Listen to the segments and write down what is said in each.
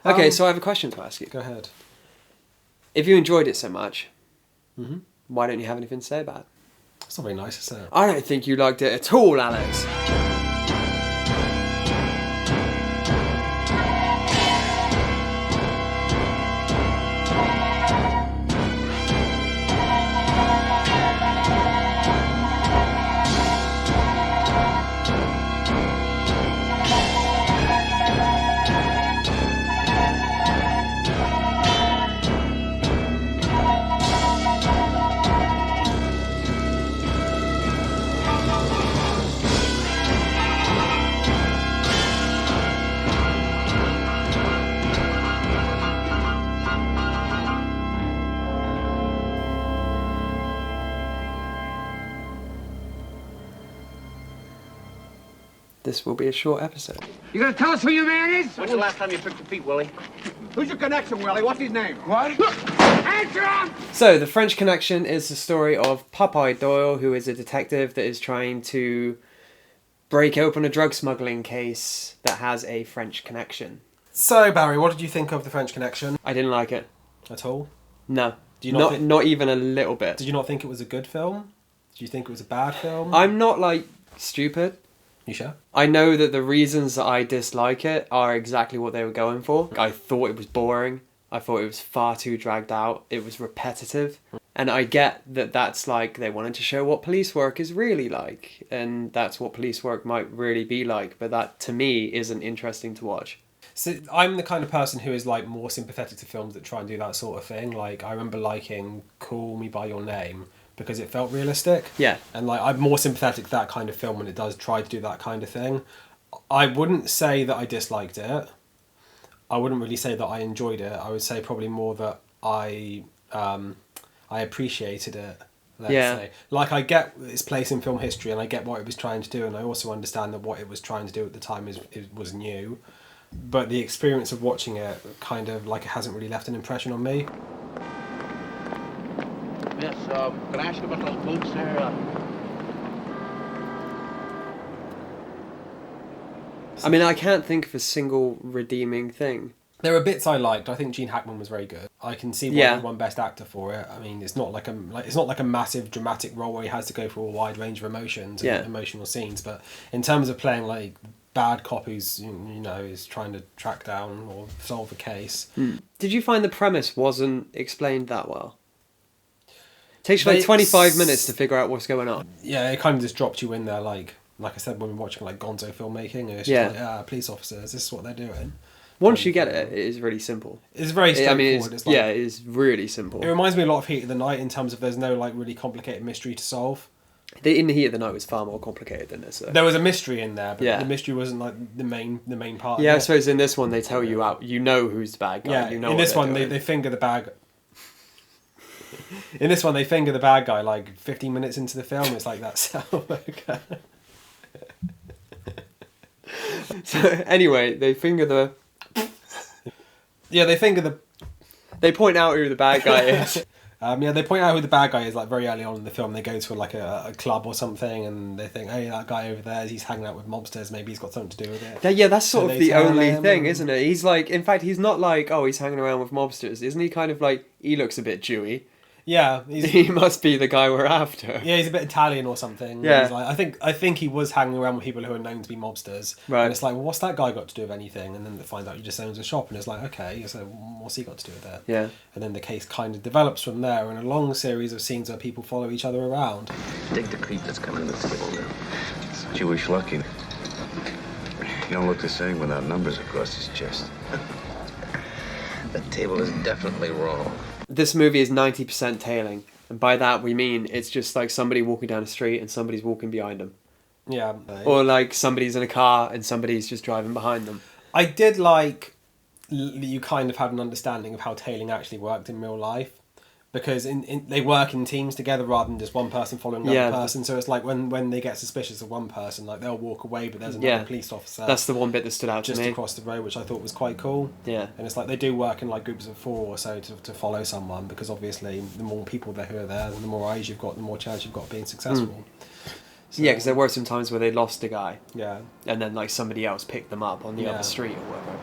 Okay, so I have a question to ask you. Go ahead. If you enjoyed it so much, Mm-hmm. why don't you have anything to say about it? It's not very nice, is it? I don't think you liked it at all, Alex. This will be a short episode. You gonna tell us who your man is? When's the last time you picked your feet, Willie? Who's your connection, Willie? What's his name? What? Answer him! So, The French Connection is the story of Popeye Doyle, who is a detective that is trying to break open a drug smuggling case that has a French connection. So, Barry, what did you think of The French Connection I didn't like it. at all? No. Do you not not even a little bit. Did you not think it was a good film? Did you think it was a bad film? I'm not, like, stupid. You sure? I know that the reasons that I dislike it are exactly what they were going for. I thought it was boring. I thought it was far too dragged out. It was repetitive. And I get that that's like they wanted to show what police work is really like. And that's what police work might really be like. But that, to me, isn't interesting to watch. So I'm the kind of person who is like more sympathetic to films that try and do that sort of thing. Like I remember liking Call Me by Your Name because it felt realistic. Yeah. And like I'm more sympathetic to that kind of film when it does try to do that kind of thing. I wouldn't say that I disliked it. I wouldn't really say that I enjoyed it. I would say probably more that I appreciated it. Let's say. Like I get its place in film history and I get what it was trying to do, and I also understand that what it was trying to do at the time was new. But the experience of watching it kind of like it hasn't really left an impression on me. Yes, can I ask you about those boots there? I mean, I can't think of a single redeeming thing. There are bits I liked. I think Gene Hackman was very good. I can see why he won Best Actor for it. I mean, it's not like a massive dramatic role where he has to go through a wide range of emotions and emotional scenes. But in terms of playing like bad cop who's is trying to track down or solve a case. Did you find the premise wasn't explained that well? It takes you like 25 minutes to figure out what's going on. Yeah, it kind of just dropped you in there like I said when we were watching like Gonzo filmmaking. It's just like, police officers, this is what they're doing. Once you get it, it is really simple. It's very straightforward. It is really simple. It reminds me a lot of Heat of the Night in terms of there's no like really complicated mystery to solve. In the Heat of the Night was far more complicated than this. So. There was a mystery in there, but the mystery wasn't like the main part. Yeah, of I suppose in this one they tell you out. You know who's the bad guy. Yeah, you know in this one they finger the bad. In this one they finger the bad guy like 15 minutes into the film. It's like that's okay. So anyway, they finger the. Yeah, they finger the. They point out who the bad guy is. They point out who the bad guy is like very early on in the film. They go to like a club or something, and they think, "Hey, that guy over there, he's hanging out with mobsters. Maybe he's got something to do with it." Yeah, that's sort of the only thing, isn't it? He's like, in fact, he's not like, oh, he's hanging around with mobsters, isn't he? Kind of like he looks a bit Jewy. Yeah, he must be the guy we're after. Yeah, he's a bit Italian or something. Yeah, he's like, I think he was hanging around with people who are known to be mobsters. Right. And it's like, well, what's that guy got to do with anything? And then they find out he just owns a shop, and it's like, okay, so what's he got to do with that? Yeah. And then the case kind of develops from there, and a long series of scenes where people follow each other around. Dig the creep that's coming to the table now. Jewish lucky. You don't look the same without numbers across his chest. The table is definitely wrong. This movie is 90% tailing. And by that we mean it's just like somebody walking down the street and somebody's walking behind them. Yeah. Or like somebody's in a car and somebody's just driving behind them. I did like you kind of had an understanding of how tailing actually worked in real life. Because they work in teams together rather than just one person following another person. So it's like when they get suspicious of one person, like they'll walk away, but there's another police officer. That's the one bit that stood out just to me. Across the road, which I thought was quite cool. Yeah. And it's like they do work in like groups of 4 or so to follow someone, because obviously the more people who are there, the more eyes you've got, the more chance you've got of being successful. So, yeah, because there were some times where they lost a guy. Yeah. And then like somebody else picked them up on the other street or whatever.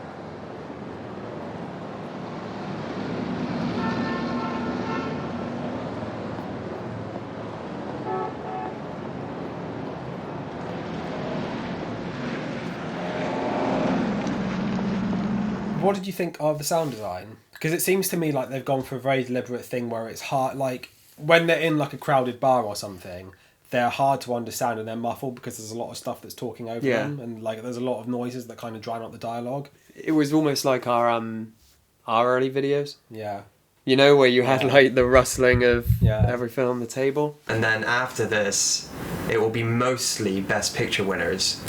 What did you think of the sound design? Because it seems to me like they've gone for a very deliberate thing where it's hard, like when they're in like a crowded bar or something, they're hard to understand and they're muffled because there's a lot of stuff that's talking over them, and like there's a lot of noises that kind of drown out the dialogue. It was almost like our early videos. Yeah. You know, where you had like the rustling of Yeah. everything on the table. And then after this, it will be mostly Best Picture winners.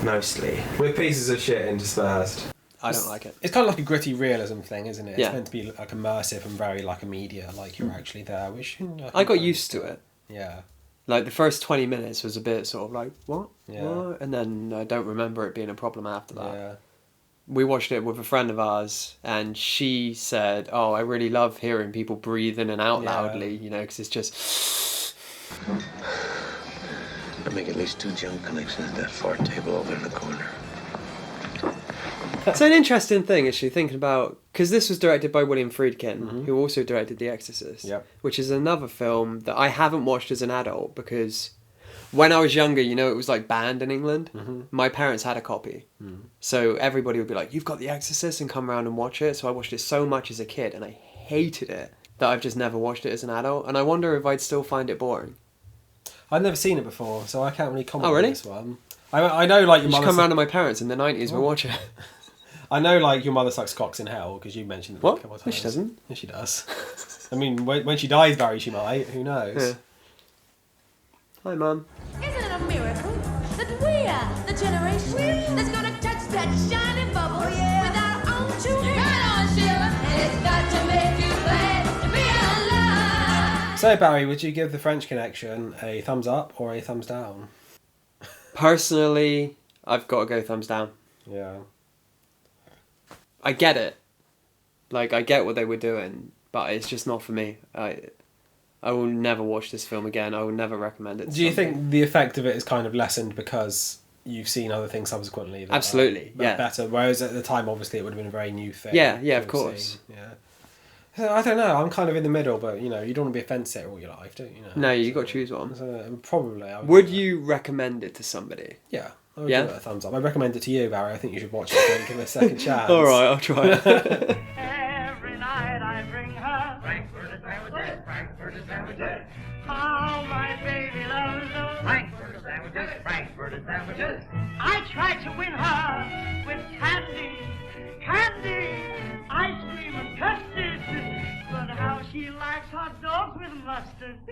Mostly. With pieces of shit interspersed. I don't like it. It's kind of like a gritty realism thing, isn't it? Yeah. It's meant to be like immersive and very like immediate, like you're actually there. Which I got used to it. Yeah. Like the first 20 minutes was a bit sort of like, what? Yeah. What? And then I don't remember it being a problem after that. Yeah. We watched it with a friend of ours, and she said, "Oh, I really love hearing people breathe in and out loudly, you know, because it's just." I'd make at least 2 jump connections at that far table over in the corner. It's an interesting thing, actually, thinking about, because this was directed by William Friedkin, who also directed The Exorcist, which is another film that I haven't watched as an adult because when I was younger, you know, it was like banned in England. My parents had a copy. So everybody would be like, "You've got The Exorcist," and come around and watch it. So I watched it so much as a kid and I hated it that I've just never watched it as an adult. And I wonder if I'd still find it boring. I've never seen it before, so I can't really comment really? on this one. I know like your You should mother... come round to my parents in the 90s, we'll watch it. I know like your mother sucks cocks in hell because you mentioned it What? a couple of No, times. she doesn't. Yeah, she does. I mean, when she dies, Barry, she might. Who knows? Yeah. Hi, Mum. Isn't it a miracle that we're the generation that's gonna touch that shiny bubble with our own 2 hands? Right on, Sheila, and it's got to make you glad to be alive. So, Barry, would you give The French Connection a thumbs up or a thumbs down? Personally, I've got to go thumbs down. Yeah. I get it. Like, I get what they were doing, but it's just not for me. I will never watch this film again. I will never recommend it to Do you somebody. think the effect of it is kind of lessened because you've seen other things subsequently? That Absolutely, are yeah. Better. Whereas at the time, obviously, it would have been a very new thing. Yeah, to of have course. seen. Yeah. So, I don't know. I'm kind of in the middle, but you know, you don't want to be a fence sitter all your life, do you? No, you got to choose one. So, probably. I Would do that. you recommend it to somebody? Yeah. I would Yeah? give it a thumbs up. I recommend it to you, Barry. I think you should watch it and give it a second chance. All right, I'll try it. Every night I bring her Frankfurt sandwiches, Frankfurt sandwiches. Oh, my baby loves those Frankfurt sandwiches, Frankfurt sandwiches. I try to win her with candy, ice cream and custard. But how she likes hot dogs with mustard.